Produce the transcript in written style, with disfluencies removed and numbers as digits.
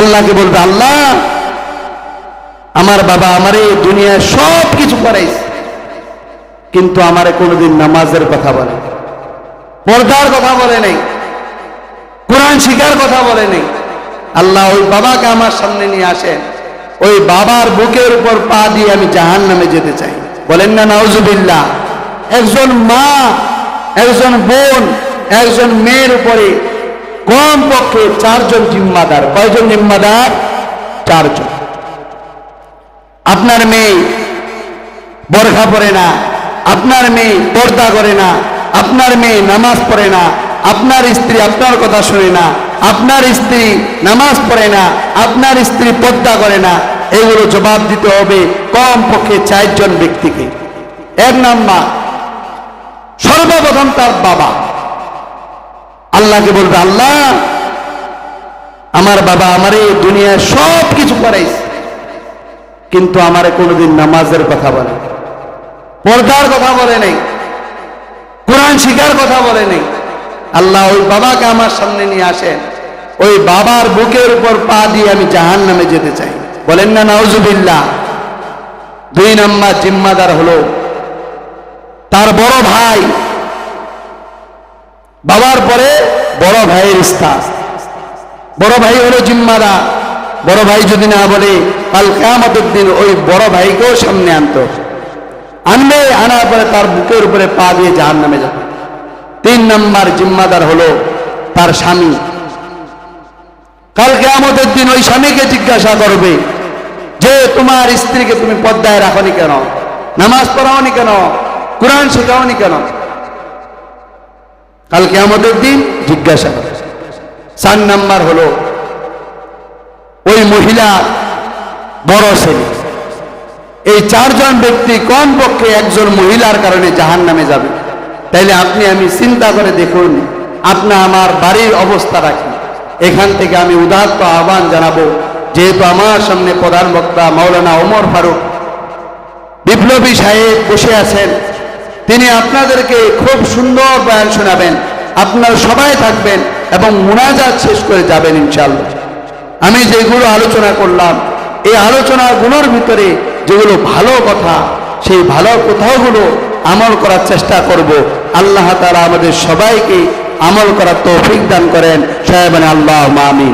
আল্লাহকে বলবে, আল্লাহ আমার বাবা আমারে দুনিয়ায় সব কিছু করাইছে, কিন্তু আমারে কোনোদিন নামাজের কথা বলে, পর্দার কথা বলে নাই, কোরআন শিখার কথা বলে নাই। আল্লাহ ওই বাবাকে আমার সামনে নিয়ে আসেন, ওই বাবার বুকের উপর পা দিয়ে আমি জাহান্নামে যেতে চাই। বলেন না নাউজুবিল্লাহ। একজন মা, একজন বোন, একজন মেয়ের উপরে কমপক্ষে 4 জন জিম্মাদার। কয়জন জিম্মাদার? 4 জন। আপনার মেয়ে বোরখা পরে না, আপনার মেয়ে পর্দা করে না, আপনার মেয়ে নামাজ পড়ে না, আপনার স্ত্রী আপনার কথা শুনে না, আপনার স্ত্রী নামাজ পড়ে না, আপনার স্ত্রী পর্দা করে না, এগুলো জবাব দিতে হবে কমপক্ষে 4 জন ব্যক্তিকে। 1 নাম্বার, সর্বপ্রথম তার বাবা। আল্লাহকে বলবে, আল্লাহ আমার বাবা আমারে দুনিয়ায় সব কিছু করাইছে, কিন্তু আমারে কোনোদিন নামাজের কথা বলে, পর্দার কথা বলে নাই, কোরআন শিখার কথা বলে নাই। আল্লাহ ওই বাবাকে আমার সামনে নিয়ে আসেন, ওই বাবার বুকের উপর পা দিয়ে আমি জাহান্নামে যেতে চাই। বলেন না নাউজুবিল্লাহ। 2 নাম্বার জিম্মাদার হলো তার বড় ভাই। বাবার পরে বড় ভাইয়ের স্থান। বড় ভাই হলো জিম্মাদার। বড় ভাই যদি না বলে, কাল কিয়ামতের দিন ওই বড় ভাইকেও সামনে আনবে, আনার পরে তার বুকের উপরে পা দিয়ে জাহান্নামে যাবে। 3 নাম্বার জিম্মাদার হলো তার স্বামী। কাল কিয়ামতের দিন ওই স্বামীকে জিজ্ঞাসা করবে যে, তোমার স্ত্রীকে তুমি পর্দায় রাখনি কেন, নামাজ পড়াওনি কেন, কোরআন শেখাওনি কেন? কাল কিয়ামতের দিন জিজ্ঞাসা করে। 4 নাম্বার হলো ওই মহিলা বড় ছেলে। এই 4 জন ব্যক্তি কমপক্ষে একজন মহিলার কারণে জাহান্নামে যাবে। তাইলে আপনি আমি চিন্তা করে দেখুন, আপনি আমার বাড়ির অবস্থা রাখি। এখান থেকে আমি উদাত্ত আহ্বান জানাবো, যেহেতু আমার সামনে প্রধান বক্তা মাওলানা ওমর ফারুক বিপ্লবী সাহেব বসে আছেন, তিনি আপনাদেরকে খুব সুন্দর বয়ান শোনাবেন। আপনারা সবাই থাকবেন এবং মুনাজাত শেষ করে যাবেন ইনশাআল্লাহ। আমি যেগুলো আলোচনা করলাম, এই আলোচনাগুলোর ভিতরে যেগুলো ভালো কথা, সেই ভালো কথাগুলো আমল করার চেষ্টা করব। আল্লাহ তাআলা আমাদের সবাইকে আমল করার তৌফিক দান করেন। সবাই বলেন আল্লাহুম্মা আমিন।